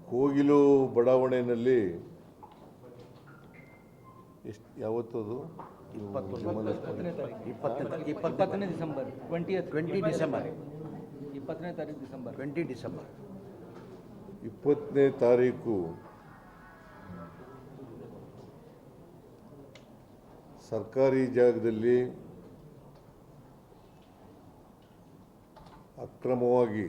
ಕೋಗಿಲು ಬಡಾವಣೆಯಲ್ಲಿ ಎಷ್ಟು ಯಾವತ್ತು ಅದು 20 ಡಿಸೆಂಬರ್ 20 ಡಿಸೆಂಬರ್ 20 ಡಿಸೆಂಬರ್ 20ನೇ ತಾರೀಕು ಸರ್ಕಾರಿ ಜಾಗದಲ್ಲಿ ಅಕ್ರಮವಾಗಿ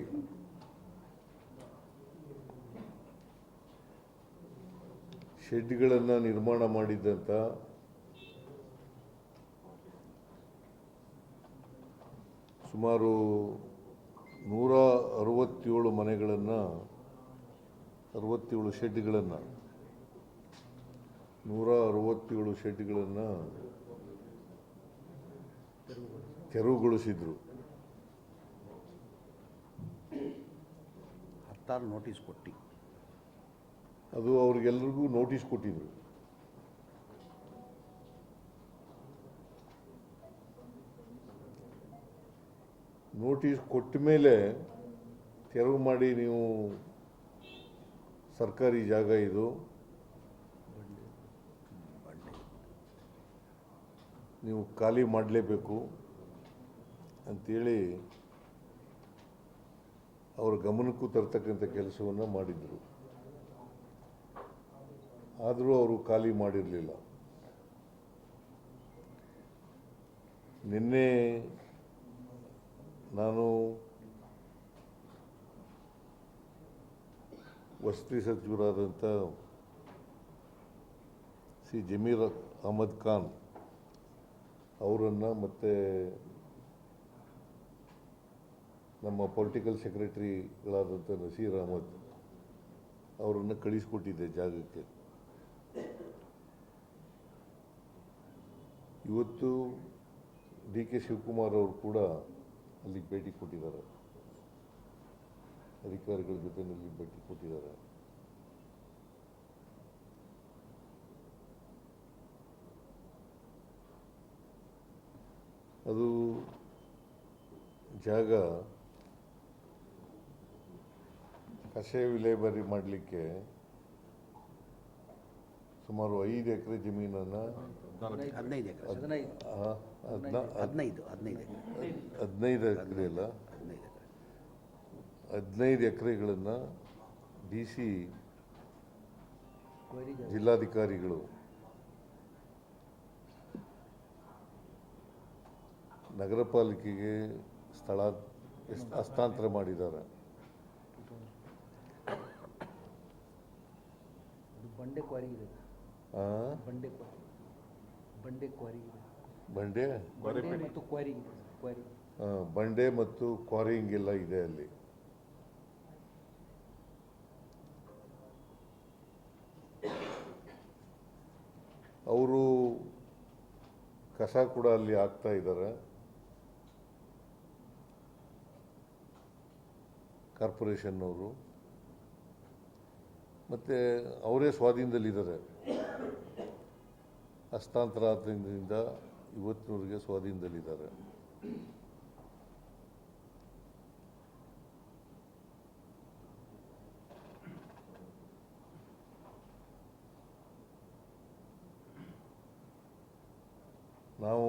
ಶೆಡ್ಗಳನ್ನು ನಿರ್ಮಾಣ ಮಾಡಿದ್ದಂಥ ಸುಮಾರು 167 ಮನೆಗಳನ್ನು 67 ಶೆಡ್ಗಳನ್ನು 167 ಶೆಡ್ಗಳನ್ನು ತೆರವುಗೊಳಿಸಿದ್ರು. 16 ನೋಟಿಸ್ ಕೊಟ್ಟು ಅದು ಅವ್ರಿಗೆಲ್ರಿಗೂ ನೋಟಿಸ್ ಕೊಟ್ಟಿದ್ರು. ನೋಟಿಸ್ ಕೊಟ್ಟ ಮೇಲೆ ತೆರವು ಮಾಡಿ, ನೀವು ಸರ್ಕಾರಿ ಜಾಗ ಇದು, ನೀವು ಖಾಲಿ ಮಾಡಲೇಬೇಕು ಅಂಥೇಳಿ ಅವರ ಗಮನಕ್ಕೂ ತರ್ತಕ್ಕಂಥ ಕೆಲಸವನ್ನು ಮಾಡಿದರು. ಆದರೂ ಅವರು ಖಾಲಿ ಮಾಡಿರಲಿಲ್ಲ. ನಿನ್ನೆ ನಾನು ವಸತಿ ಸಚಿವರಾದಂಥ ಸಿ ಜಮೀರ್ ಅಹಮದ್ ಖಾನ್ ಅವರನ್ನು ಮತ್ತು ನಮ್ಮ ಪೊಲಿಟಿಕಲ್ ಸೆಕ್ರೆಟರಿಗಳಾದಂಥ ನಸೀರ್ ಅಹಮದ್ ಅವರನ್ನು ಕಳಿಸ್ಕೊಟ್ಟಿದ್ದೆ ಜಾಗಕ್ಕೆ. ಇವತ್ತು ಡಿ ಕೆ ಶಿವಕುಮಾರ್ ಅವರು ಕೂಡ ಅಲ್ಲಿಗೆ ಭೇಟಿ ಕೊಟ್ಟಿದ್ದಾರೆ, ಅಧಿಕಾರಿಗಳ ಜೊತೆಯಲ್ಲಿ ಭೇಟಿ ಕೊಟ್ಟಿದ್ದಾರೆ. ಅದು ಜಾಗ ಕಷಾಯ ವಿಲೇವಾರಿ ಮಾಡಲಿಕ್ಕೆ ಸುಮಾರು 5 ಎಕರೆ ಜಮೀನನ್ನು 15 ಎಕರೆ 15 ಎಕರೆ ಅಲ್ಲ 15 ಎಕರೆಗಳನ್ನು ಡಿ ಸಿ ಜಿಲ್ಲಾಧಿಕಾರಿಗಳು ನಗರ ಪಾಲಿಕೆಗೆ ಸ್ಥಳ ಹಸ್ತಾಂತರ ಮಾಡಿದ್ದಾರೆ. ಬಂಡೆ ಕ್ವಾರಿ ಇದೆ, ಬಂಡೆ ಮತ್ತು ಕ್ವಾರಿಂಗ್ ಎಲ್ಲ ಇದೆ ಅಲ್ಲಿ. ಅವರು ಕಸ ಕೂಡ ಅಲ್ಲಿ ಹಾಕ್ತಾ ಇದ್ದಾರೆ. ಕಾರ್ಪೊರೇಷನ್ನವರು ಮತ್ತು ಅವರೇ ಸ್ವಾಧೀನದಲ್ಲಿದ್ದಾರೆ. ಹಸ್ತಾಂತರ ಆದ್ದರಿಂದ ಇವತ್ತಿನವರೆಗೆ ಸ್ವಾಧೀನದಲ್ಲಿದ್ದಾರೆ. ನಾವು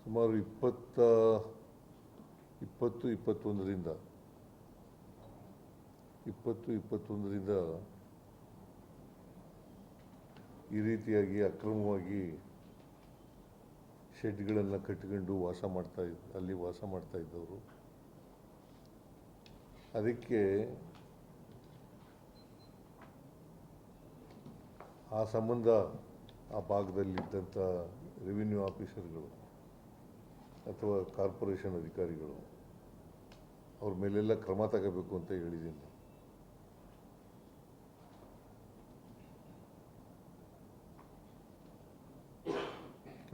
ಸುಮಾರು 20-21ರಿಂದ ಈ ರೀತಿಯಾಗಿ ಅಕ್ರಮವಾಗಿ ಶೆಡ್ಗಳನ್ನು ಕಟ್ಟಿಕೊಂಡು ಅಲ್ಲಿ ವಾಸ ಮಾಡ್ತಾ ಇದ್ದವರು. ಅದಕ್ಕೆ ಆ ಸಂಬಂಧ ಆ ಭಾಗದಲ್ಲಿದ್ದಂಥ ರೆವಿನ್ಯೂ ಆಫೀಸರ್ಗಳು ಅಥವಾ ಕಾರ್ಪೊರೇಷನ್ ಅಧಿಕಾರಿಗಳು ಅವ್ರ ಮೇಲೆಲ್ಲ ಕ್ರಮ ತಗೋಬೇಕು ಅಂತ ಹೇಳಿದ್ದೀನಿ.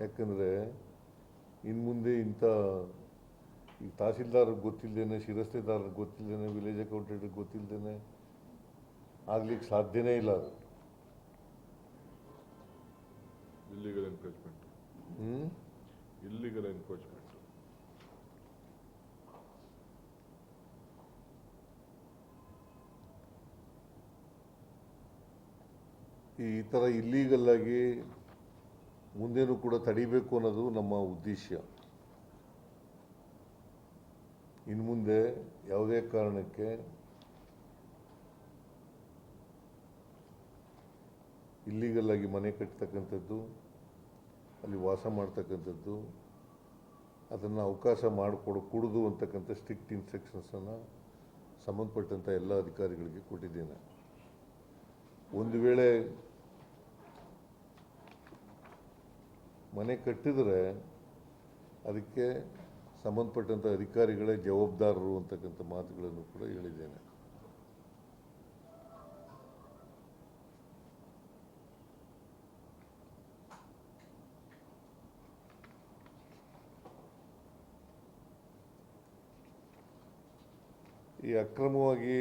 ಯಾಕಂದರೆ ಇನ್ನು ಮುಂದೆ ಇಂಥ ಈ ತಹಸೀಲ್ದಾರ್ಗೆ ಗೊತ್ತಿಲ್ಲದೇನೆ, ಶಿರಸ್ತೆದಾರರಿಗೆ ಗೊತ್ತಿಲ್ಲದೇನೆ, ವಿಲೇಜ್ ಅಕೌಂಟೆಂಟ್ಗೆ ಗೊತ್ತಿಲ್ಲದೇನೆ ಆಗ್ಲಿಕ್ಕೆ ಸಾಧ್ಯನೇ ಇಲ್ಲ. ಅದು ಇಲ್ಲಿಗಲ್ ಎನ್ಕ್ರೋಚ್ಮೆಂಟ್ ಈ ಥರ ಇಲ್ಲೀಗಲ್ಲಾಗಿ ಮುಂದೇನೂ ಕೂಡ ತಡಿಬೇಕು ಅನ್ನೋದು ನಮ್ಮ ಉದ್ದೇಶ. ಇನ್ನು ಮುಂದೆ ಯಾವುದೇ ಕಾರಣಕ್ಕೆ ಇಲ್ಲೀಗಲ್ಲಾಗಿ ಮನೆ ಕಟ್ಟತಕ್ಕಂಥದ್ದು, ಅಲ್ಲಿ ವಾಸ ಮಾಡ್ತಕ್ಕಂಥದ್ದು, ಅದನ್ನು ಅವಕಾಶ ಮಾಡಿಕೊಡಕೂಡದು ಅಂತಕ್ಕಂಥ ಸ್ಟ್ರಿಕ್ಟ್ ಇನ್ಸ್ಟ್ರಕ್ಷನ್ಸನ್ನು ಸಂಬಂಧಪಟ್ಟಂಥ ಎಲ್ಲ ಅಧಿಕಾರಿಗಳಿಗೆ ಕೊಟ್ಟಿದ್ದೇನೆ. ಒಂದು ವೇಳೆ ಮನೆ ಕಟ್ಟಿದರೆ ಅದಕ್ಕೆ ಸಂಬಂಧಪಟ್ಟಂಥ ಅಧಿಕಾರಿಗಳೇ ಜವಾಬ್ದಾರರು ಅಂತಕ್ಕಂಥ ಮಾತುಗಳನ್ನು ಕೂಡ ಹೇಳಿದ್ದೇನೆ. ಈ ಅಕ್ರಮವಾಗಿ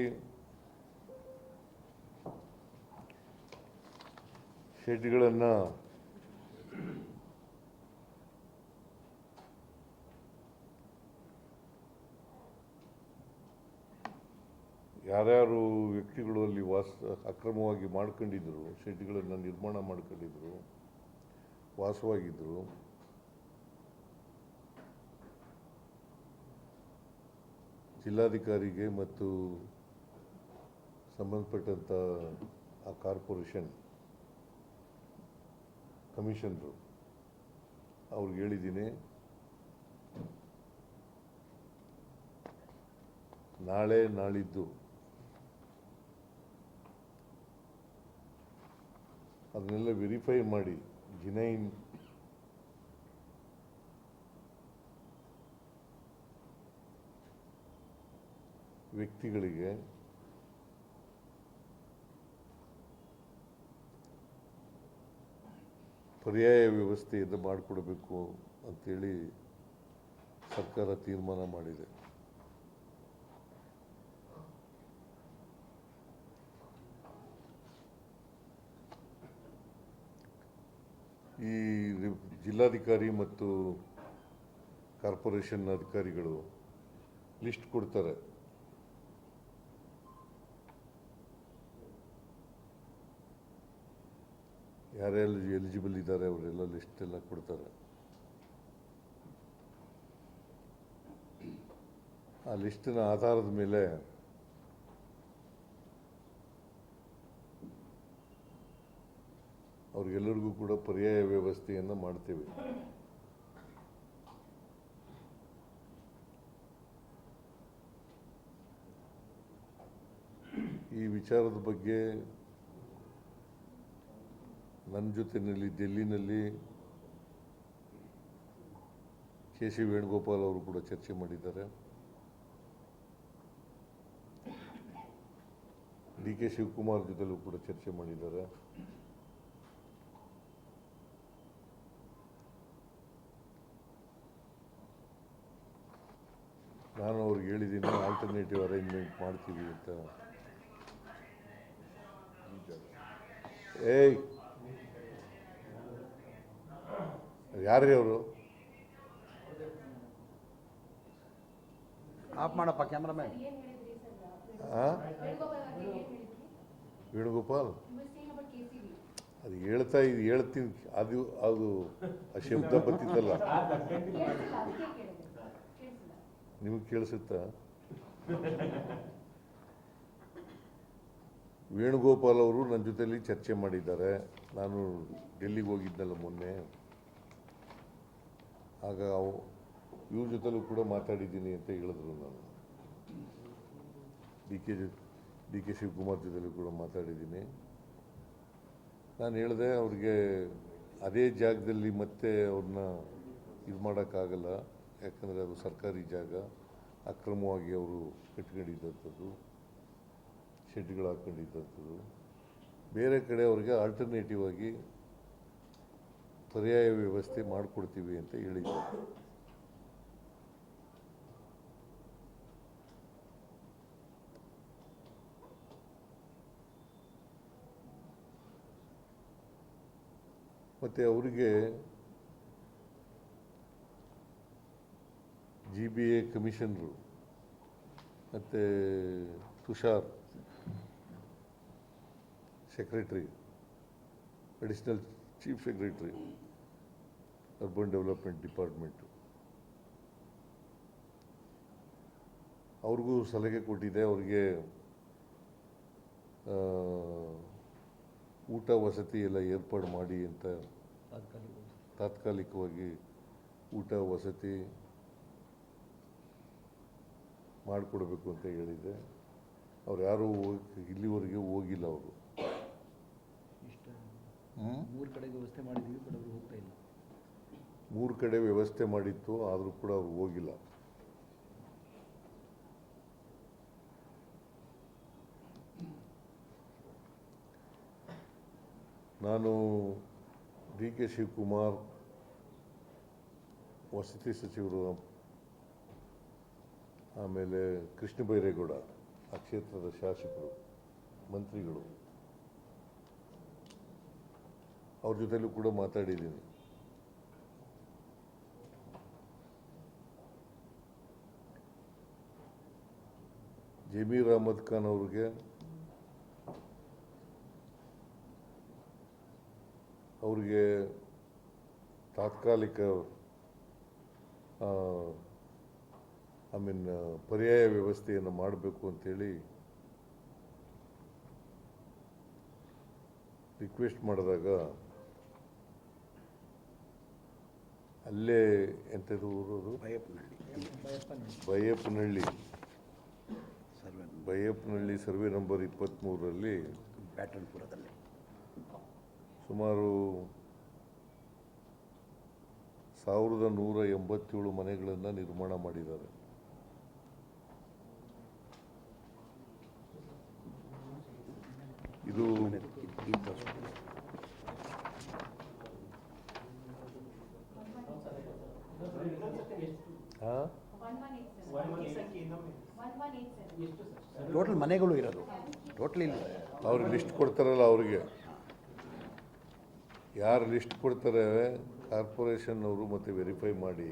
ಶೆಡ್ಗಳನ್ನು ಯಾರ್ಯಾರು ವ್ಯಕ್ತಿಗಳು ಅಲ್ಲಿ ಅಕ್ರಮವಾಗಿ ಮಾಡ್ಕೊಂಡಿದ್ರು, ಶೆಡ್ಗಳನ್ನು ನಿರ್ಮಾಣ ಮಾಡ್ಕೊಂಡಿದ್ರು, ವಾಸವಾಗಿದ್ದರು, ಜಿಲ್ಲಾಧಿಕಾರಿಗೆ ಮತ್ತು ಸಂಬಂಧಪಟ್ಟಂಥ ಆ ಕಾರ್ಪೊರೇಷನ್ ಕಮಿಷನರು ಅವ್ರಿಗೆ ಹೇಳಿದ್ದೀನಿ, ನಾಳೆ ನಾಳಿದ್ದು ಅದನ್ನೆಲ್ಲ ವೆರಿಫೈ ಮಾಡಿ ಜಿನೈನ್ ವ್ಯಕ್ತಿಗಳಿಗೆ ಪರ್ಯಾಯ ವ್ಯವಸ್ಥೆಯನ್ನು ಮಾಡಿಕೊಡಬೇಕು ಅಂತೇಳಿ ಸರ್ಕಾರ ತೀರ್ಮಾನ ಮಾಡಿದೆ. ಈ ಜಿಲ್ಲಾಧಿಕಾರಿ ಮತ್ತು ಕಾರ್ಪೊರೇಷನ್ ಅಧಿಕಾರಿಗಳು ಲಿಸ್ಟ್ ಕೊಡ್ತಾರೆ. ಯಾರೆಲ್ಲ ಎಲಿಜಿಬಲ್ ಇದ್ದಾರೆ ಅವರೆಲ್ಲ ಲಿಸ್ಟ್ ಎಲ್ಲ ಕೊಡ್ತಾರೆ. ಆ ಲಿಸ್ಟಿನ ಆಧಾರದ ಮೇಲೆ ಅವ್ರಿಗೆಲ್ಲರಿಗೂ ಕೂಡ ಪರ್ಯಾಯ ವ್ಯವಸ್ಥೆಯನ್ನು ಮಾಡ್ತೇವೆ. ಈ ವಿಚಾರದ ಬಗ್ಗೆ ನನ್ನ ಜೊತೆಯಲ್ಲಿ ಡೆಲ್ಲಿನಲ್ಲಿ ಕೆ.ಸಿ. ವೇಣುಗೋಪಾಲ್ ಅವರು ಕೂಡ ಚರ್ಚೆ ಮಾಡಿದ್ದಾರೆ. ಡಿ.ಕೆ. ಶಿವಕುಮಾರ್ ಜೊತೆಲೂ ಕೂಡ ಚರ್ಚೆ ಮಾಡಿದ್ದಾರೆ. ನಾನು ಅವ್ರಿಗೆ ಹೇಳಿದ್ದೀನಿ, ಆಲ್ಟರ್ನೇಟಿವ್ ಅರೇಂಜ್ಮೆಂಟ್ ಮಾಡ್ತೀವಿ ಅಂತ. ಏಯ್ ಯಾರ್ರೀ ಅವರು? ಆಫ್ ಮಾಡಪ್ಪ ಕ್ಯಾಮ್ರಾಮ್ಯಾನ್. ವೇಣುಗೋಪಾಲ್ ಅದು ಹೇಳ್ತೀನಿ, ಅದು ಅದು ಆ ಶಬ್ದ ಬರ್ತಿತ್ತಲ್ಲ, ನಿಮಗೆ ಕೇಳಿಸುತ್ತಾ? ವೇಣುಗೋಪಾಲ್ ಅವರು ನನ್ನ ಜೊತೆಯಲ್ಲಿ ಚರ್ಚೆ ಮಾಡಿದ್ದಾರೆ. ನಾನು ಡೆಲ್ಲಿಗೆ ಹೋಗಿದ್ನಲ್ಲ ಮೊನ್ನೆ, ಆಗ ಇವ್ರ ಜೊತೆಲೂ ಕೂಡ ಮಾತಾಡಿದ್ದೀನಿ ಅಂತ ಹೇಳಿದ್ರು. ನಾನು ಡಿ ಕೆ ಶಿವಕುಮಾರ್ ಜೊತೆಲೂ ಕೂಡ ಮಾತಾಡಿದ್ದೀನಿ. ನಾನು ಹೇಳಿದೆ ಅವ್ರಿಗೆ ಅದೇ ಜಾಗದಲ್ಲಿ ಮತ್ತೆ ಅವ್ರನ್ನ ಇದು ಮಾಡೋಕ್ಕಾಗಲ್ಲ, ಯಾಕಂದರೆ ಅದು ಸರ್ಕಾರಿ ಜಾಗ, ಅಕ್ರಮವಾಗಿ ಅವರು ಕಟ್ಕೊಂಡಿದ್ದಂಥದ್ದು, ಶೆಡ್ಗಳು ಹಾಕ್ಕೊಂಡಿದ್ದಂಥದ್ದು. ಬೇರೆ ಕಡೆ ಅವ್ರಿಗೆ ಆಲ್ಟರ್ನೇಟಿವ್ ಆಗಿ ಪರ್ಯಾಯ ವ್ಯವಸ್ಥೆ ಮಾಡಿಕೊಡ್ತೀವಿ ಅಂತ ಹೇಳಿದ್ದಾರೆ. ಮತ್ತು ಅವರಿಗೆ GBA ಕಮಿಷನರು ಮತ್ತು Tushar secretary additional chief secretary urban development department. ಅವ್ರಿಗೂ ಸಲಹೆ ಕೊಟ್ಟಿದೆ. ಅವ್ರಿಗೆ ಊಟ ವಸತಿ ಎಲ್ಲ ಏರ್ಪಾಡು ಮಾಡಿ ಅಂತ, ತಾತ್ಕಾಲಿಕವಾಗಿ ಊಟ ವಸತಿ ಮಾಡಿಕೊಡ್ಬೇಕು ಅಂತ ಹೇಳಿದೆ. ಅವ್ರು ಯಾರೂ ಇಲ್ಲಿವರೆಗೆ ಹೋಗಿಲ್ಲ. ಅವರು ಮೂರು ಕಡೆಗೆ ವ್ಯವಸ್ಥೆ ಮಾಡಿದ್ದೀವಿ, ಬಟ್ ಅವರು ಹೋಗ್ತಾ ಇಲ್ಲ. 3 ಕಡೆ ವ್ಯವಸ್ಥೆ ಮಾಡಿತ್ತು, ಆದರೂ ಕೂಡ ಅವ್ರು ಹೋಗಿಲ್ಲ. ನಾನು ಡಿ ಕೆ ಶಿವಕುಮಾರ್, ವಸತಿ ಸಚಿವರು, ಆಮೇಲೆ ಕೃಷ್ಣ ಬೈರೇಗೌಡ, ಆ ಕ್ಷೇತ್ರದ ಶಾಸಕರು, ಮಂತ್ರಿಗಳು, ಅವ್ರ ಜೊತೆಲೂ ಕೂಡ ಮಾತಾಡಿದ್ದೀನಿ. ಜಮೀರ್ ಅಹಮದ್ ಖಾನ್ ಅವ್ರಿಗೆ ತಾತ್ಕಾಲಿಕ ಪರ್ಯಾಯ ವ್ಯವಸ್ಥೆಯನ್ನು ಮಾಡಬೇಕು ಅಂತೇಳಿ ರಿಕ್ವೆಸ್ಟ್ ಮಾಡಿದಾಗ, ಅಲ್ಲೇ ಎಂಥದ್ದು ಊರದು, ಬೈಯಪ್ಪನಹಳ್ಳಿ ಸರ್ವೆ ನಂಬರ್ 23ರಲ್ಲಿ ಬ್ಯಾಟನ್ಪುರದಲ್ಲಿ ಸುಮಾರು 1187 ಮನೆಗಳನ್ನು ನಿರ್ಮಾಣ ಮಾಡಿದ್ದಾರೆ. ಇದು ಟೋಟಲ್ ಮನೆಗಳು ಇರೋದು ಟೋಟಲ್ ಇಲ್ಲ. ಅವ್ರಿಗೆ ಲಿಸ್ಟ್ ಕೊಡ್ತಾರಲ್ಲ, ಅವ್ರಿಗೆ ಯಾರು ಲಿಸ್ಟ್ ಕೊಡ್ತಾರೆ ಕಾರ್ಪೊರೇಷನ್ ಅವರು ಮತ್ತೆ ವೆರಿಫೈ ಮಾಡಿ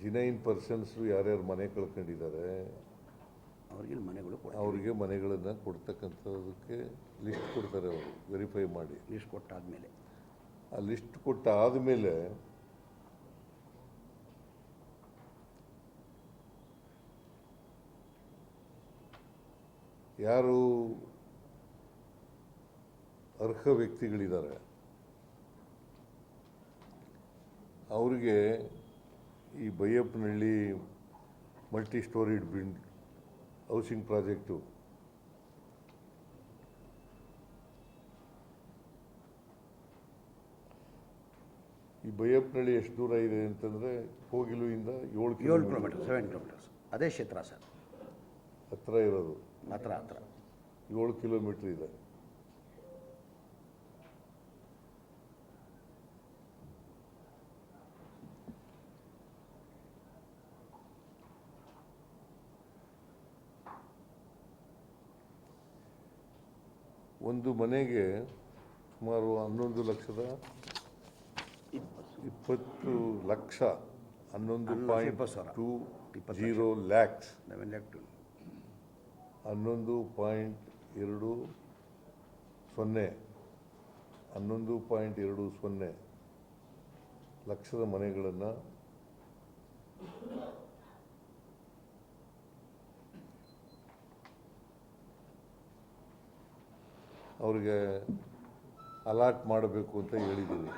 ಜಿನೈನ್ ಪರ್ಸನ್ಸು ಯಾರ್ಯಾರು ಮನೆ ಕಳ್ಕೊಂಡಿದ್ದಾರೆ ಅವ್ರಿಗೆ ಮನೆಗಳನ್ನು ಕೊಡ್ತಕ್ಕಂಥದಕ್ಕೆ ಲಿಸ್ಟ್ ಕೊಡ್ತಾರೆ. ಅವರು ವೆರಿಫೈ ಮಾಡಿ ಲಿಸ್ಟ್ ಕೊಟ್ಟಾದಮೇಲೆ, ಆ ಲಿಸ್ಟ್ ಕೊಟ್ಟಾದಮೇಲೆ ಯಾರು ಅರ್ಹ ವ್ಯಕ್ತಿಗಳಿದ್ದಾರೆ ಅವರಿಗೆ ಈ Baiyappanahalli multi storeyed housing project ಈ ಬೈಯಪ್ಪನಹಳ್ಳಿ ಎಷ್ಟು ದೂರ ಇದೆ ಅಂತಂದರೆ ಕೋಗಿಲುವಿಂದ 7 ಕಿಲೋಮೀಟರ್ 7 ಕಿಲೋಮೀಟರ್ಸ್. ಅದೇ ಕ್ಷೇತ್ರ ಸರ್, ಹತ್ರ ಇರೋದು. ಹತ್ರ 7 ಕಿಲೋಮೀಟರ್ ಇದೆ. ಒಂದು ಮನೆಗೆ ಸುಮಾರು 11 ಲಕ್ಷದ 20 ಲಕ್ಷ 11.20 ಲ್ಯಾಕ್ಸ್ 11.20 ಲಕ್ಷದ ಮನೆಗಳನ್ನು ಅವ್ರಿಗೆ ಅಲಾಟ್ ಮಾಡಬೇಕು ಅಂತ ಹೇಳಿದ್ದೀನಿ.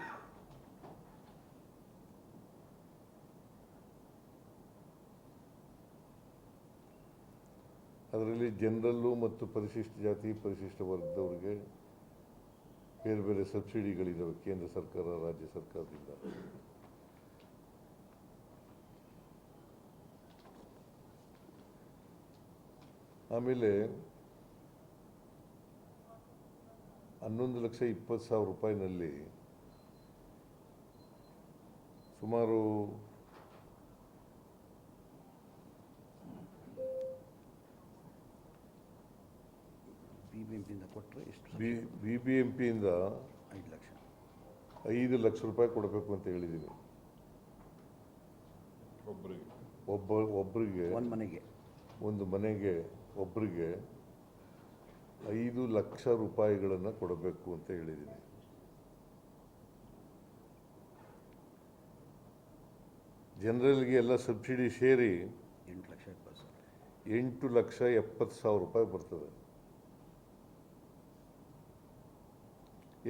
ಅದರಲ್ಲಿ ಜನರಲ್ಲು ಮತ್ತು ಪರಿಶಿಷ್ಟ ಜಾತಿ ಪರಿಶಿಷ್ಟ ವರ್ಗದವರಿಗೆ ಬೇರೆ ಬೇರೆ ಸಬ್ಸಿಡಿಗಳಿದ್ದಾವೆ ಕೇಂದ್ರ ಸರ್ಕಾರ ರಾಜ್ಯ ಸರ್ಕಾರದಿಂದ. ಆಮೇಲೆ 11,20,000 ರೂಪಾಯಿನಲ್ಲಿ ಸುಮಾರು BBMP-ಯಿಂದ 5 ಲಕ್ಷ ರೂಪಾಯಿ ಕೊಡಬೇಕು ಅಂತ ಹೇಳಿದ್ದೀನಿ. ಒಬ್ಬರಿಗೆ ಒಂದು ಮನೆಗೆ ಒಬ್ಬರಿಗೆ 5 ಲಕ್ಷ ರೂಪಾಯಿಗಳನ್ನು ಕೊಡಬೇಕು ಅಂತ ಹೇಳಿದ್ದೀನಿ. ಜನರಲ್ಗೆ ಎಲ್ಲ ಸಬ್ಸಿಡಿ ಸೇರಿ 8,70,000 ರೂಪಾಯಿ ಬರ್ತದೆ.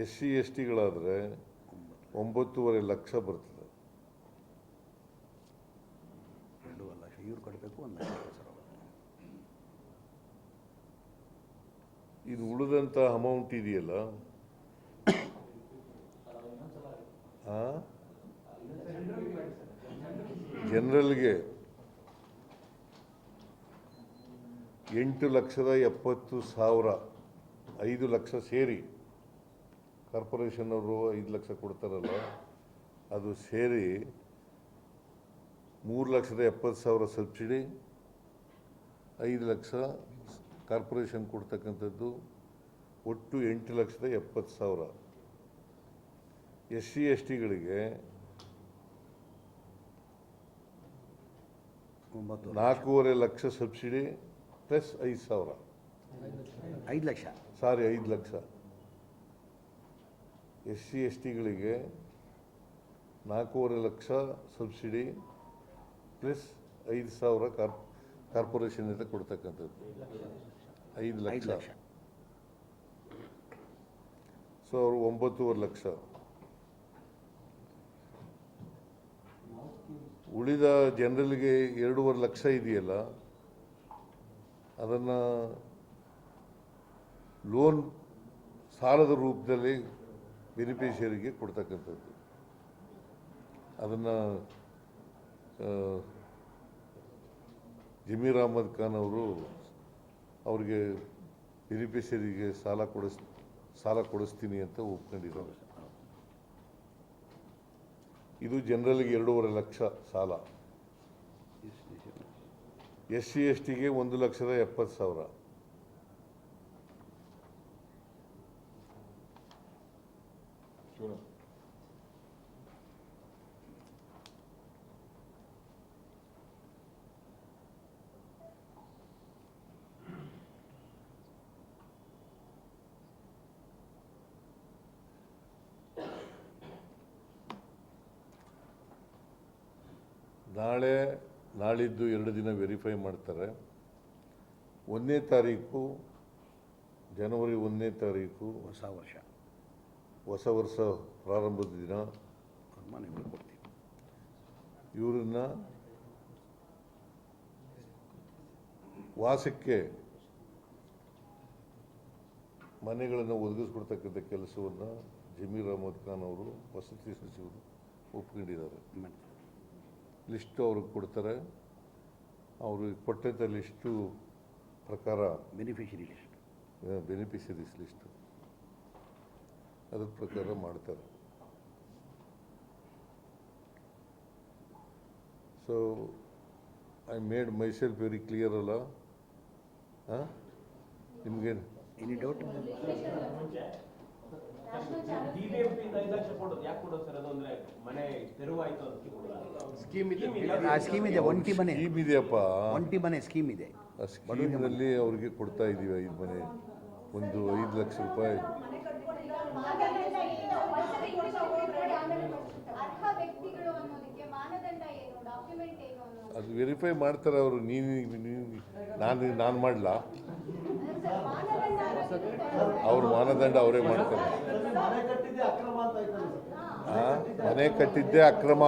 SC STಗಳಾದರೆ 9.5 ಲಕ್ಷ ಬರ್ತದೆ. 2 ಲಕ್ಷ ಇವ್ರು ಕಟ್ಟಬೇಕು, 1 ಲಕ್ಷ ಸರ್. ಇದು ಉಳಿದಂಥ ಅಮೌಂಟ್ ಇದೆಯಲ್ಲ, ಜನರಲ್ಗೆ 8,70,000, 5 ಲಕ್ಷ ಸೇರಿ ಕಾರ್ಪೊರೇಷನ್ ಅವರು 5 ಲಕ್ಷ ಕೊಡ್ತಾರಲ್ಲ, ಅದು ಸೇರಿ 3,70,000 ಸಬ್ಸಿಡಿ, 5 ಲಕ್ಷ ಕಾರ್ಪೊರೇಷನ್ ಕೊಡ್ತಕ್ಕಂಥದ್ದು, ಒಟ್ಟು 8,70,000. SC STಗಳಿಗೆ 4.5 lakh subsidy plus 5,000. 5 lakh, sorry 5 lakh. SC STಗಳಿಗೆ 4.5 ಲಕ್ಷ ಸಬ್ಸಿಡಿ ಪ್ಲಸ್ 5,000 ಕಾರ್ಪೊರೇಷನಿಂದ ಕೊಡ್ತಕ್ಕಂಥದ್ದು, 5 ಲಕ್ಷ. ಸೊ ಅವರು 9.5 ಲಕ್ಷ. ಉಳಿದ ಜನರಲ್ಗೆ 2.5 ಲಕ್ಷ ಇದೆಯಲ್ಲ, ಅದನ್ನು ಲೋನ್ ಸಾಲದ ರೂಪದಲ್ಲಿ ಬೆನಿಫಿಷಿಯರಿಗೆ ಕೊಡ್ತಕ್ಕಂಥದ್ದು. ಅದನ್ನು ಜಮೀರ್ ಅಹಮದ್ ಖಾನ್ ಅವರು ಅವ್ರಿಗೆ ಬೆನಿಫಿಷರಿಗೆ ಸಾಲ ಕೊಡಿಸ್ತೀನಿ ಅಂತ ಒಪ್ಕೊಂಡಿದ್ದಾರೆ. ಇದು ಜನರಲ್ಗೆ 2.5 ಲಕ್ಷ ಸಾಲ. SC STಗೆ 1,70,000. ನಾಳಿದ್ದು 2 ದಿನ ವೆರಿಫೈ ಮಾಡ್ತಾರೆ. 1ನೇ ತಾರೀಕು, ಜನವರಿ 1ನೇ ತಾರೀಕು ಹೊಸ ವರ್ಷ ಪ್ರಾರಂಭದ ದಿನ ಇವರನ್ನ ವಾಸಕ್ಕೆ ಮನೆಗಳನ್ನು ಒದಗಿಸ್ಕೊಡ್ತಕ್ಕಂಥ ಕೆಲಸವನ್ನು ಜಮೀರ್ ಅಹಮದ್ ಖಾನ್ ಅವರು ವಸತಿ ಸಚಿವರು ಒಪ್ಕೊಂಡಿದ್ದಾರೆ. ಲಿಸ್ಟು ಅವ್ರಿಗೆ ಕೊಡ್ತಾರೆ. ಅವರು ಕೊಟ್ಟಂಥ ಲಿಸ್ಟು ಪ್ರಕಾರ ಬೆನಿಫಿಷರೀಸ್ ಲಿಸ್ಟು ಅದ್ರ ಪ್ರಕಾರ ಮಾಡ್ತಾರೆ. So I made myself very clear ಅಲ್ಲ? ನಿಮಗೇನು ಎನಿ ಡೌಟ್? ಸ್ಕೀಮ್ ಇದೆ, ಒಂಟಿ ಮನೆ ಸ್ಕೀಮ್ ಇದೆಯಪ್ಪ. ಒಂಟಿ ಮನೆ ಸ್ಕೀಮ್ ಇದೆ. ಆ ಸ್ಕೀಮ್ನಲ್ಲಿ ಅವ್ರಿಗೆ ಕೊಡ್ತಾ ಇದ್ದೀವಿ 5 ಮನೆ, ಒಂದು 5 ಲಕ್ಷ ರೂಪಾಯಿ. ಅದು ವೆರಿಫೈ ಮಾಡ್ತಾರೆ ಅವರು. ನಾನು ಮಾಡಲ? ಅವ್ರ ಮಾನದಂಡ ಅವರೇ ಮಾಡ್ತಾರೆ. ಮನೆ ಕಟ್ಟಿದ್ದೇ ಅಕ್ರಮ.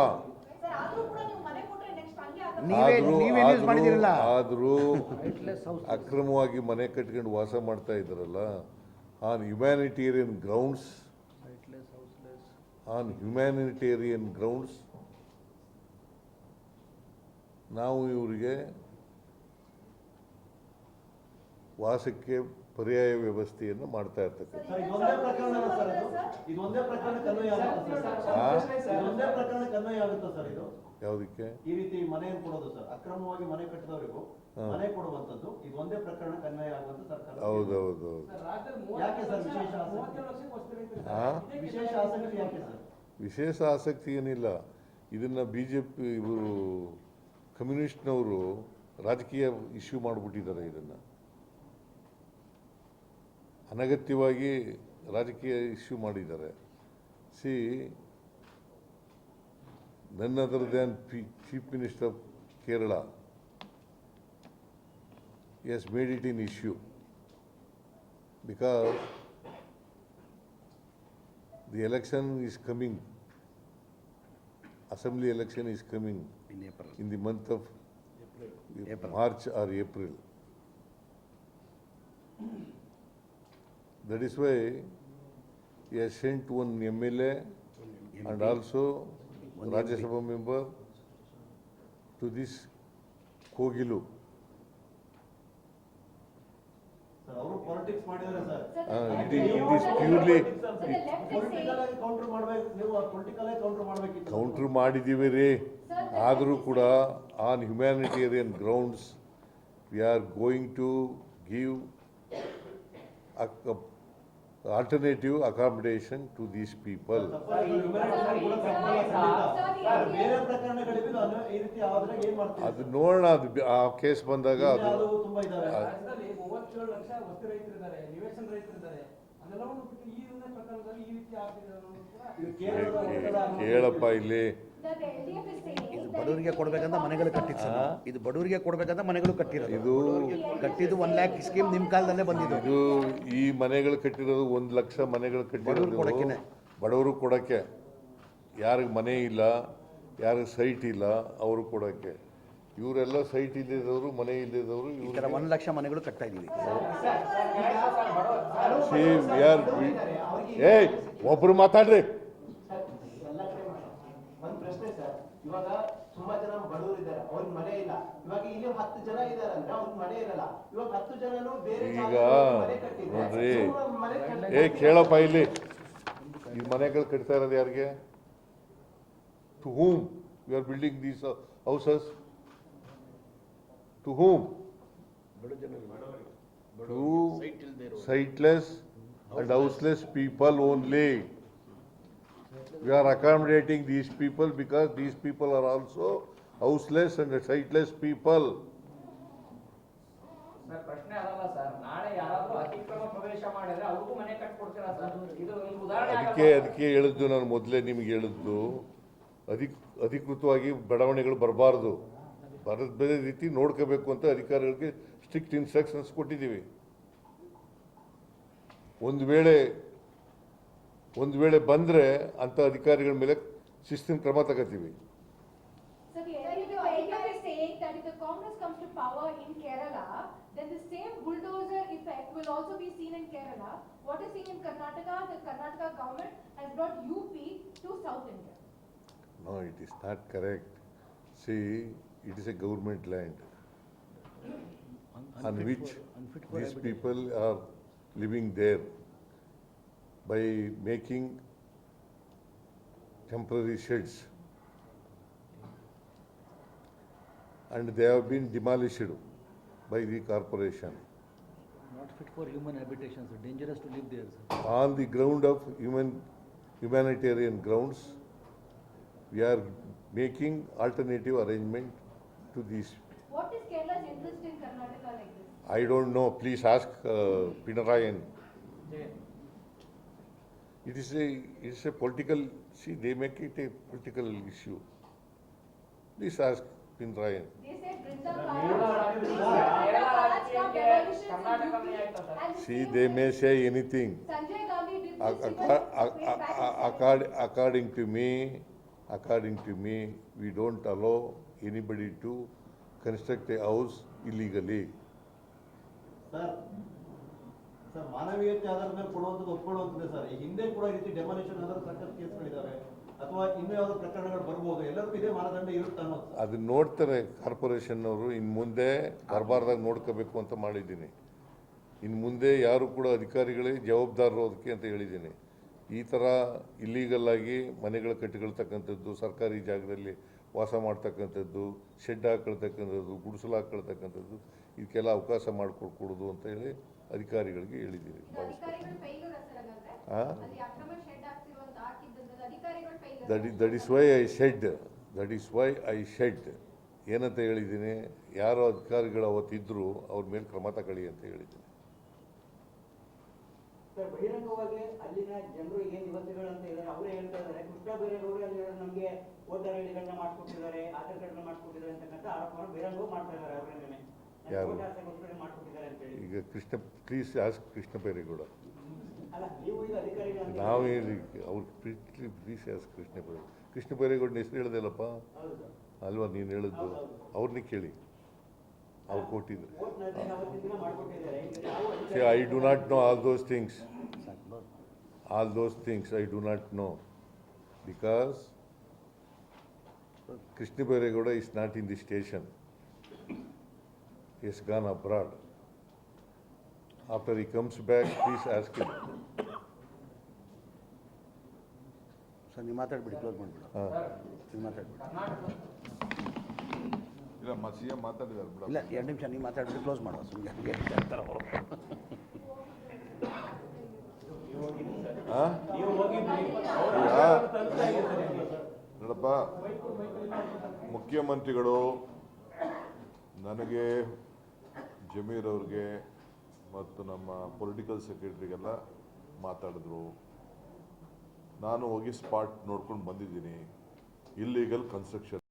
ಆದರೂ ಅಕ್ರಮವಾಗಿ ಮನೆ ಕಟ್ಕೊಂಡು ವಾಸ ಮಾಡ್ತಾ ಇದ್ದಾರಲ್ಲ, ಆನ್ ಹ್ಯುಮ್ಯಾನಿಟೇರಿಯನ್ ಗ್ರೌಂಡ್ಸ್ ನಾವು ಇವರಿಗೆ ವಾಸಕ್ಕೆ ಪರ್ಯಾಯ ವ್ಯವಸ್ಥೆಯನ್ನು ಮಾಡ್ತಾ ಇರ್ತಕ್ಕಂಥ. ಯಾವುದಕ್ಕೆ ಈ ರೀತಿ ಮನೆಯನ್ನು ಕೊಡೋದು ಸರ್? ಅಕ್ರಮವಾಗಿ ಮನೆ ಕಟ್ಟಿದವರಿಗೂ ಮನೆ ಕೊಡುವಂತದ್ದು ಇದು ಒಂದೇ ಪ್ರಕರಣಕ್ಕೆ ಅನ್ವಯ ಆಗುವಂತ ಸರ್ಕಾರ. ಹೌದೌದು. ಯಾಕೆ ಸರ್ ವಿಶೇಷ ಆಸಕ್ತಿ ಯಾಕೆ ಸರ್? ವಿಶೇಷ ಆಸಕ್ತಿ ಏನಿಲ್ಲ. ಇದನ್ನು BJP ಇವರು ಕಮ್ಯುನಿಸ್ಟ್ನವರು ರಾಜಕೀಯ ಇಶ್ಯೂ ಮಾಡಿಬಿಟ್ಟಿದ್ದಾರೆ. ಇದನ್ನು ಅನಗತ್ಯವಾಗಿ ರಾಜಕೀಯ ಇಶ್ಯೂ ಮಾಡಿದ್ದಾರೆ. ಸಿ, ನನ್ other than chief minister of Kerala, he has made it an issue because the election is coming, assembly election is coming In April. in the month of April. March or April. That is why he has sent one MLA and also Rajya Sabha member to this Kogilu. Sir ಅವರು politics ಮಾಡಿದ್ದಾರೆ sir. It is purely political ಆಗಿ counter ಮಾಡ್ಬೇಕು, ನೀವು political ಆಗಿ counter ಮಾಡ್ಬೇಕಿತ್ತು. Counter ಮಾಡಿದ್ದೀವಿ ರೀ. ಆದರೂ ಕೂಡ on humanitarian grounds we are going to give alternative accommodation to these people. ಬೇರೆ ಪ್ರಕರಣಗಳಿಗೂ ಈ ರೀತಿ ಆದ್ರೆ ಏನ್ ಮಾಡ್ತೀವಿ? ಅದು ನೋಡೋಣ, ಅದು ಆ ಕೇಸ್ ಬಂದಾಗ ಅದು ತುಂಬಾ ಇದಾವೆ. ರಾಜ್ಯದಲ್ಲಿ 37 ಲಕ್ಷ ವಸ್ತು ರೈತರಿದ್ದಾರೆ, ನಿವೇಶನ ರೈತರಿದ್ದಾರೆ. ಅದೆಲ್ಲವನ್ನು ಬಿಟ್ಟು ಈ ಪ್ರಕರಣದಲ್ಲಿ ಈ ರೀತಿ ಆಗ್ತಿದೆ ಅನ್ನೋದು ಕೂಡ ಕೇಳಪ್ಪ ಇಲ್ಲಿ. ಇದು ಬಡವರಿಗೆ ಕೊಡ್ಬೇಕಂತ ಮನೆಗಳು ಕಟ್ಟಿದ್ದು ಸರ್. ಇದು ಬಡವರಿಗೆ ಕೊಡ್ಬೇಕಂತ ಮನೆಗಳು ಕಟ್ಟಿರೋದು. ಇದು ಕಟ್ಟಿದ್ದು 1 lakh ಸ್ಕೀಮ್ ನಿಮ್ಮ ಕಾಲದಲ್ಲೇ ಬಂದಿದ್ದು. ಇದು ಈ ಮನೆಗಳು ಕಟ್ಟಿರೋದು 1 ಲಕ್ಷ ಮನೆಗಳು ಕಟ್ಟಿರೋದು ಕೊಡಕ್ಕೆನೆ. ಬಡವರು ಕೊಡಕ್ಕೆ. ಯಾರಿಗೆ ಮನೆ ಇಲ್ಲ, ಯಾರಿಗೆ ಸೈಟ್ ಇಲ್ಲ, ಅವರು ಕೊಡಕ್ಕೆ. ಇವರೆಲ್ಲ ಸೈಟ್ ಇಲ್ಲದವರು, ಮನೆ ಇಲ್ಲದವರು, ಈ ಥರ 1 ಲಕ್ಷ ಮನೆಗಳು ಕಟ್ತಾ ಇದೀವಿ. ಏಯ್, ಒಬ್ರು ಮಾತಾಡ್ರಿ. ಒಂದ್ ಪ್ರಶ್ನೆ ಸರ್, ಇವಾಗ ತುಂಬಾ ಜನ ಬಡವರು ಇದ್ದಾರೆ, ಅವ್ರಿಗೆ ಮನೆ ಇಲ್ಲ. ಇವಾಗ ಇಲ್ಲಿ 10 ಜನ ಇದ್ದಾರೆ ಅಂದ್ರೆ ಅವ್ರಿಗೆ ಮನೆ ಇರಲ್ಲ. ಇವಾಗ 10 ಜನನು ಬೇರೆ ಈಗ ಮನೆ ಕಟ್ಟಿದ್ರೆ ನೋಡ್ರಿ, ಮನೆ ಕೇಳಪ್ಪ ಇಲ್ಲಿ. ಈ ಮನೆಗಳು ಕಟ್ತಾ ಇರೋದು ಯಾರಿಗೆ? To whom you are building these houses? To whom? To siteless and houseless people only. We are accommodating these people because these people are also houseless and sightless people. Sir, ಪ್ರಶ್ನೆ ಅದಲ್ಲ ಸರ್. ನಾಳೆ ಯಾರಾದ್ರೂ ಅತಿಕ್ರಮ ಪ್ರವೇಶ ಮಾಡಿದ್ರೆ ಅವ್ರಿಗೂ ಮನೆ ಕಟ್ಕೊಡ್ತೀರಾ sir? ಇದು ಒಂದು ಉದಾಹರಣೆ. ಅದಕ್ಕೆ ಹೇಳಿದ್ದು, ನಾನು ಮೊದಲೇ ನಿಮ್ಗೆ ಹೇಳಿದ್ದು, ಅಧಿಕೃತವಾಗಿ ಬೆಳವಣಿಗೆಗಳು ಬರಬಾರ್ದು. ಬೇರೆ ರೀತಿ ನೋಡ್ಕೋಬೇಕು ಅಂತ ಅಧಿಕಾರಿಗಳಿಗೆ ಸ್ಟ್ರಿಕ್ಟ್ ಇನ್ಸ್ಟ್ರಕ್ಷನ್ಸ್ ಕೊಟ್ಟಿದ್ದೀವಿ. ಒಂದು ವೇಳೆ ಬಂದರೆ ಅಂಥ ಅಧಿಕಾರಿಗಳ ಮೇಲೆ ಶಿಸ್ತಿನ ಕ್ರಮ ತಗೋತೀವಿ. So the AIF is saying that if the Congress comes to power in Kerala, then the same bulldozer effect will also be seen in Kerala. What is seen in Karnataka, the Karnataka government has brought UP to South India. No, it is not correct. See, it is a government land on which these people are living there by making temporary sheds, and they have been demolished by the corporation. Not fit for human habitation, sir. Dangerous to live there, sir. On the ground of humanitarian grounds, we are making alternative arrangement to these. What is Kerala's interest in Karnataka like this? I don't know. Please ask Pinarayan. It is a political. See, they make it a political issue. Please ask Pinarayan. They said Brinza See, they may say anything. Sanjay Gandhi did According to me, we don't allow anybody to construct a house illegally. Sir, ಮಾನವೀಯತೆ ಆಧಾರದ ಮೇಲೆ ಕೊಡುವಂಥದ್ದು ಒಪ್ಕೊಳ್ಳುವಂಥದ್ದೇ sir. ಈ ಹಿಂದೆ ಕೂಡ ಈ ರೀತಿ demolition ಆಧಾರ ಸಾಕಷ್ಟು ಕೇಸ್ಗಳಿದ್ದಾವೆ, ಅಥವಾ ಇನ್ನೂ ಯಾವ್ದು ಪ್ರಕರಣಗಳು ಬರ್ಬೋದು. ಎಲ್ಲರಿಗೂ ಇದೇ ಮಾನದಂಡ ಇರುತ್ತೆ ಅನ್ನೋದು. ಅದನ್ನ ನೋಡ್ತಾರೆ ಕಾರ್ಪೊರೇಷನ್ ಅವರು. ಇನ್ನು ಮುಂದೆ ಬರಬಾರ್ದಾಗ ನೋಡ್ಕೋಬೇಕು ಅಂತ ಮಾಡಿದ್ದೀನಿ. ಇನ್ನು ಮುಂದೆ ಯಾರು ಕೂಡ ಅಧಿಕಾರಿಗಳೇ ಜವಾಬ್ದಾರರು ಅದಕ್ಕೆ ಅಂತ ಹೇಳಿದ್ದೀನಿ. ಈ ಥರ ಇಲ್ಲೀಗಲ್ ಆಗಿ ಮನೆಗಳು ಕಟ್ಟಿಕೊಳ್ತಕ್ಕಂಥದ್ದು, ಸರ್ಕಾರಿ ಜಾಗದಲ್ಲಿ ವಾಸ ಮಾಡ್ತಕ್ಕಂಥದ್ದು, ಶೆಡ್ ಹಾಕೊಳ್ತಕ್ಕಂಥದ್ದು, ಗುಡಿಸಲು ಹಾಕೊಳ್ತಕ್ಕಂಥದ್ದು, ಇದಕ್ಕೆಲ್ಲ ಅವಕಾಶ ಮಾಡಿಕೊಡ್ಕೊಡೋದು ಅಂತ ಹೇಳಿ ಅಧಿಕಾರಿಗಳಿಗೆ ಹೇಳಿದ್ದೀವಿ. That is why I shed ಏನಂತ ಹೇಳಿದ್ದೀನಿ, ಯಾರೋ ಅಧಿಕಾರಿಗಳು ಅವತ್ತಿದ್ರು ಅವ್ರ ಮೇಲೆ ಕ್ರಮ ತಗೊಳ್ಳಿ ಅಂತ ಹೇಳಿದ್ದೀನಿ. ಸರ್ ಬಹಿರಂಗವಾಗಿ ಅಲ್ಲಿನ ಜನರು ಏನ್ ನಿವಾಸಿಗಳು ಅಂತ ಇದ್ದಾರೆ ಅವರೇ ಹೇಳ್ತಾ ಇದ್ದಾರೆ ಕೃಷ್ಣ ಬೈರೇಗೌಡರು ಅಲ್ಲಿ ನಮಗೆ ವೋಟರ್ ಐಡಿಗಳನ್ನ ಮಾಡ್ಕೊಟ್ಟಿದ್ದಾರೆ ಆಧಾರ್ ಕಾರ್ಡ್ನ ಮಾಡ್ಕೊಟ್ಟಿದ್ದಾರೆ ಅಂತಕ್ಕಂಥ ಆರೋಪವನ್ನು ಬಹಿರಂಗವಾಗಿ ಮಾಡ್ತಾ ಇದ್ದಾರೆ ಅವರ ಮೇಲೆ ಯಾರು? ವೋಟ್ ಹಾಕೋಸ್ಕರ ಮಾಡ್ಕೊಟ್ಟಿದ್ದಾರೆ ಅಂತ ಹೇಳಿ. ಈಗ ಕೃಷ್ಣ ಪ್ಲೀಸ್ ಆಸ್ಕ್ ಕೃಷ್ಣ ಬೈರೇಗೌಡ. ಅಲ್ಲ ನೀವು ಈಗ ಅಧಿಕಾರಿಗಳು ನಾವು ಹೇಳಿ ಅವ್ರು ಪ್ಲೀಸ್ ಆಸ್ಕ್ ಕೃಷ್ಣ ಬೈರೇಗೌಡ. ಕೃಷ್ಣ ಬೈರೇಗೌಡನ ಹೆಸರು ಹೇಳ್ದಲ್ಲಪ್ಪ ಹೌದು ಸರ್. ಅಲ್ವಾ ನೀನು ಹೇಳಿದ್ದು? ಅವ್ರನ್ನೇ ಕೇಳಿ, ಅವ್ರು ಕೊಟ್ಟಿದ್ರು. ವೋಟ್ ಅವತ್ತಿನ ದಿನ ಮಾಡ್ಕೊಟ್ಟಿದ್ದಾರೆ ಈಗ ನಾವು See, I do not know all those things. All those things I do not know because Krishna Bairegowda is not in the station. He has gone abroad. After he comes back, please ask him. Sir ನೀವು ಮಾತಾಡ್ಬಿಡಿ, close ಮಾಡಿಬಿಡು. ನೀವು ಮಾತಾಡ್ಬಿಡಿ. ಇಲ್ಲ CM ಮಾತಾಡಿದಾರೆ ಬಿಡ. ಇಲ್ಲ 2 ನಿಮಿಷ ನೀವು ಮಾತಾಡ್ಬಿಟ್ಟು close ಮಾಡುವ. ಸುಮ್ಮನೆ ಹಂಗೆ ಹೇಳ್ತಾರೆ ಅವರು. ನೋಡಪ್ಪ, ಮುಖ್ಯಮಂತ್ರಿಗಳು ನನಗೆ, ಜಮೀರ್ ಅವ್ರಿಗೆ ಮತ್ತು ನಮ್ಮ ಪೊಲಿಟಿಕಲ್ ಸೆಕ್ರೆಟರಿಗೆಲ್ಲ ಮಾತಾಡಿದ್ರು. ನಾನು ಹೋಗಿ ಸ್ಪಾಟ್ ನೋಡ್ಕೊಂಡು ಬಂದಿದ್ದೀನಿ. Illegal construction